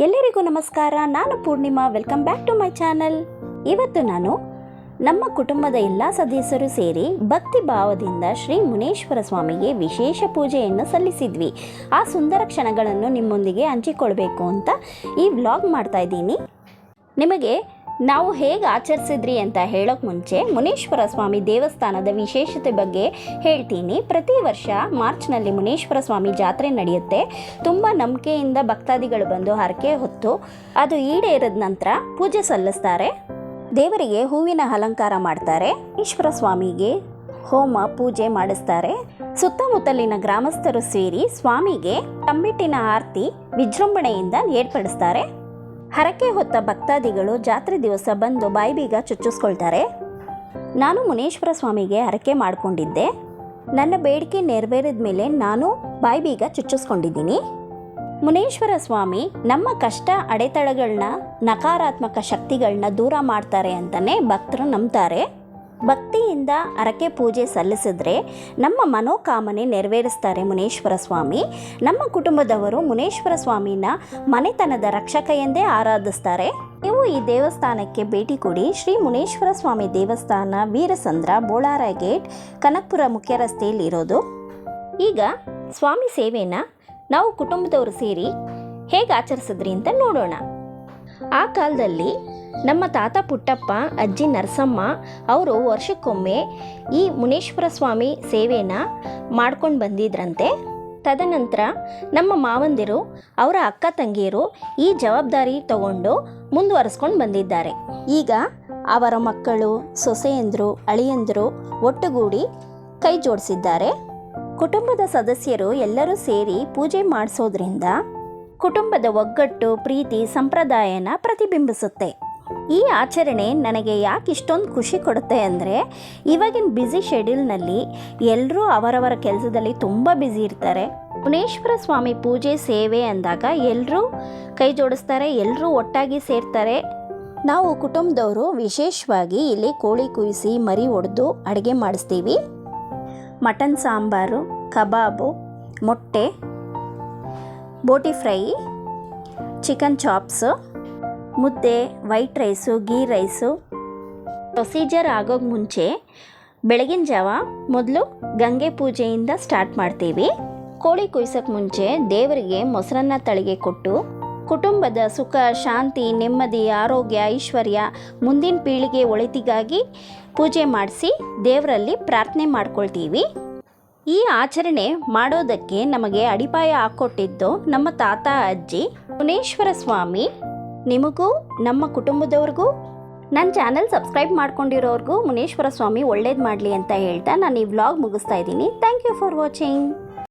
ಎಲ್ಲರಿಗೂ ನಮಸ್ಕಾರ. ನಾನು Poornima. Welcome back to my channel. ಇವತ್ತು ನಾನು ನಮ್ಮ ಕುಟುಂಬದ ಎಲ್ಲ ಸದಸ್ಯರು ಸೇರಿ ಭಕ್ತಿ ಭಾವದಿಂದ ಶ್ರೀ ಮುನೇಶ್ವರ ಸ್ವಾಮಿಗೆ ವಿಶೇಷ ಪೂಜೆಯನ್ನು ಸಲ್ಲಿಸಿದ್ವಿ. ಆ ಸುಂದರ ಕ್ಷಣಗಳನ್ನು ನಿಮ್ಮೊಂದಿಗೆ ಹಂಚಿಕೊಳ್ಬೇಕು ಅಂತ ಈ ವ್ಲಾಗ್ ಮಾಡ್ತಾ ಇದ್ದೀನಿ. ನಿಮಗೆ ನಾವು ಹೇಗೆ ಆಚರಿಸಿದ್ರಿ ಅಂತ ಹೇಳೋಕೆ ಮುಂಚೆ ಮುನೇಶ್ವರ ಸ್ವಾಮಿ ದೇವಸ್ಥಾನದ ವಿಶೇಷತೆ ಬಗ್ಗೆ ಹೇಳ್ತೀನಿ. ಪ್ರತಿ ವರ್ಷ ಮಾರ್ಚ್ನಲ್ಲಿ ಮುನೇಶ್ವರ ಸ್ವಾಮಿ ಜಾತ್ರೆ ನಡೆಯುತ್ತೆ. ತುಂಬ ನಂಬಿಕೆಯಿಂದ ಭಕ್ತಾದಿಗಳು ಬಂದು ಹರಕೆ ಹೊತ್ತು ಅದು ಈಡೇರಿದ ನಂತರ ಪೂಜೆ ಸಲ್ಲಿಸ್ತಾರೆ. ದೇವರಿಗೆ ಹೂವಿನ ಅಲಂಕಾರ ಮಾಡ್ತಾರೆ. ಮುನೇಶ್ವರ ಸ್ವಾಮಿಗೆ ಹೋಮ ಪೂಜೆ ಮಾಡಿಸ್ತಾರೆ. ಸುತ್ತಮುತ್ತಲಿನ ಗ್ರಾಮಸ್ಥರು ಸೇರಿ ಸ್ವಾಮಿಗೆ ತಂಬಿಟ್ಟಿನ ಆರತಿ ವಿಜೃಂಭಣೆಯಿಂದ ಏರ್ಪಡಿಸ್ತಾರೆ. ಹರಕೆ ಹೊತ್ತ ಭಕ್ತಾದಿಗಳು ಜಾತ್ರೆ ದಿವಸ ಬಂದು ಬಾಯಿಬೀಗ ಚುಚ್ಚಿಸ್ಕೊಳ್ತಾರೆ. ನಾನು ಮುನೇಶ್ವರ ಸ್ವಾಮಿಗೆ ಹರಕೆ ಮಾಡಿಕೊಂಡಿದ್ದೆ. ನನ್ನ ಬೇಡಿಕೆ ನೆರವೇರಿದ ಮೇಲೆ ನಾನು ಬಾಯಿಬೀಗ ಚುಚ್ಚಿಸ್ಕೊಂಡಿದ್ದೀನಿ. ಮುನೇಶ್ವರ ಸ್ವಾಮಿ ನಮ್ಮ ಕಷ್ಟ ಅಡೆತಡೆಗಳನ್ನ, ನಕಾರಾತ್ಮಕ ಶಕ್ತಿಗಳನ್ನ ದೂರ ಮಾಡ್ತಾರೆ ಅಂತಲೇ ಭಕ್ತರು ನಂಬ್ತಾರೆ. ಭಕ್ತಿಯಿಂದ ಹರಕೆ ಪೂಜೆ ಸಲ್ಲಿಸಿದ್ರೆ ನಮ್ಮ ಮನೋಕಾಮನೆ ನೆರವೇರಿಸ್ತಾರೆ ಮುನೇಶ್ವರ ಸ್ವಾಮಿ. ನಮ್ಮ ಕುಟುಂಬದವರು ಮುನೇಶ್ವರ ಸ್ವಾಮಿನ ಮನೆತನದ ರಕ್ಷಕ ಎಂದೇ ಆರಾಧಿಸ್ತಾರೆ. ನೀವು ಈ ದೇವಸ್ಥಾನಕ್ಕೆ ಭೇಟಿ ಕೊಡಿ. ಶ್ರೀ ಮುನೇಶ್ವರ ಸ್ವಾಮಿ ದೇವಸ್ಥಾನ ವೀರಸಂದ್ರ, ಬೋಳಾರ ಗೇಟ್, ಕನಕಪುರ ಮುಖ್ಯ ರಸ್ತೆಯಲ್ಲಿ ಇರೋದು. ಈಗ ಸ್ವಾಮಿ ಸೇವೆನ ನಾವು ಕುಟುಂಬದವರು ಸೇರಿ ಹೇಗೆ ಆಚರಿಸಿದ್ರಿ ಅಂತ ನೋಡೋಣ. ಆ ಕಾಲದಲ್ಲಿ ನಮ್ಮ ತಾತ ಪುಟ್ಟಪ್ಪ, ಅಜ್ಜಿ ನರಸಮ್ಮ ಅವರು ವರ್ಷಕ್ಕೊಮ್ಮೆ ಈ ಮುನೇಶ್ವರ ಸ್ವಾಮಿ ಸೇವೆನ ಮಾಡ್ಕೊಂಡು ಬಂದಿದ್ರಂತೆ. ತದನಂತರ ನಮ್ಮ ಮಾವಂದಿರು, ಅವರ ಅಕ್ಕ ತಂಗಿಯರು ಈ ಜವಾಬ್ದಾರಿ ತಗೊಂಡು ಮುಂದುವರಿಸ್ಕೊಂಡು ಬಂದಿದ್ದಾರೆ. ಈಗ ಅವರ ಮಕ್ಕಳು, ಸೊಸೆಯಂದರು, ಅಳಿಯಂದರು ಒಟ್ಟುಗೂಡಿ ಕೈ ಜೋಡಿಸಿದ್ದಾರೆ. ಕುಟುಂಬದ ಸದಸ್ಯರು ಎಲ್ಲರೂ ಸೇರಿ ಪೂಜೆ ಮಾಡಿಸೋದ್ರಿಂದ ಕುಟುಂಬದ ಒಗ್ಗಟ್ಟು, ಪ್ರೀತಿ, ಸಂಪ್ರದಾಯನ ಪ್ರತಿಬಿಂಬಿಸುತ್ತೆ. ಈ ಆಚರಣೆ ನನಗೆ ಯಾಕೆ ಇಷ್ಟೊಂದು ಖುಷಿ ಕೊಡುತ್ತೆ ಅಂದರೆ, ಇವಾಗಿನ ಬ್ಯುಸಿ ಶೆಡ್ಯೂಲ್ನಲ್ಲಿ ಎಲ್ಲರೂ ಅವರವರ ಕೆಲಸದಲ್ಲಿ ತುಂಬ ಬ್ಯುಸಿ ಇರ್ತಾರೆ. ಮುನೇಶ್ವರ ಸ್ವಾಮಿ ಪೂಜೆ ಸೇವೆ ಅಂದಾಗ ಎಲ್ಲರೂ ಕೈ ಜೋಡಿಸ್ತಾರೆ, ಎಲ್ಲರೂ ಒಟ್ಟಾಗಿ ಸೇರ್ತಾರೆ. ನಾವು ಕುಟುಂಬದವರು ವಿಶೇಷವಾಗಿ ಇಲ್ಲಿ ಕೋಳಿ ಕುಯಿಸಿ ಮರಿ ಒಡೆದು ಅಡುಗೆ ಮಾಡಿಸ್ತೀವಿ. ಮಟನ್ ಸಾಂಬಾರು, ಕಬಾಬು, ಮೊಟ್ಟೆ, ಬೋಟಿ ಫ್ರೈ, ಚಿಕನ್ ಚಾಪ್ಸು, ಮುದ್ದೆ, white rice, ghee rice. Procedure ಆಗೋಕ್ಕೆ ಮುಂಚೆ ಬೆಳಗಿನ ಜಾವ ಮೊದಲು ಗಂಗೆ ಪೂಜೆಯಿಂದ ಸ್ಟಾರ್ಟ್ ಮಾಡ್ತೀವಿ. ಕೋಳಿ ಕುಯ್ಸೋಕ್ಕೆ ಮುಂಚೆ ದೇವರಿಗೆ ಮೊಸರನ್ನ ತಳಿಗೆ ಕೊಟ್ಟು ಕುಟುಂಬದ ಸುಖ, ಶಾಂತಿ, ನೆಮ್ಮದಿ, ಆರೋಗ್ಯ, ಐಶ್ವರ್ಯ, ಮುಂದಿನ ಪೀಳಿಗೆ ಒಳಿತಿಗಾಗಿ ಪೂಜೆ ಮಾಡಿಸಿ ದೇವರಲ್ಲಿ ಪ್ರಾರ್ಥನೆ ಮಾಡ್ಕೊಳ್ತೀವಿ. ಈ ಆಚರಣೆ ಮಾಡೋದಕ್ಕೆ ನಮಗೆ ಅಡಿಪಾಯ ಹಾಕ್ಕೊಟ್ಟಿದ್ದು ನಮ್ಮ ತಾತ ಅಜ್ಜಿ. ಮುನೇಶ್ವರ ಸ್ವಾಮಿ ನಿಮಗೂ ನಮ್ಮ ಕುಟುಂಬದವ್ರಿಗೂ, ನನ್ನ ಚಾನಲ್ ಸಬ್ಸ್ಕ್ರೈಬ್ ಮಾಡ್ಕೊಂಡಿರೋರ್ಗೂ ಮುನೇಶ್ವರ ಸ್ವಾಮಿ ಒಳ್ಳೇದು ಮಾಡಲಿ ಅಂತ ಹೇಳ್ತಾ ನಾನು ಈ ವ್ಲಾಗ್ ಮುಗಿಸ್ತಾ ಇದ್ದೀನಿ. Thank you for watching.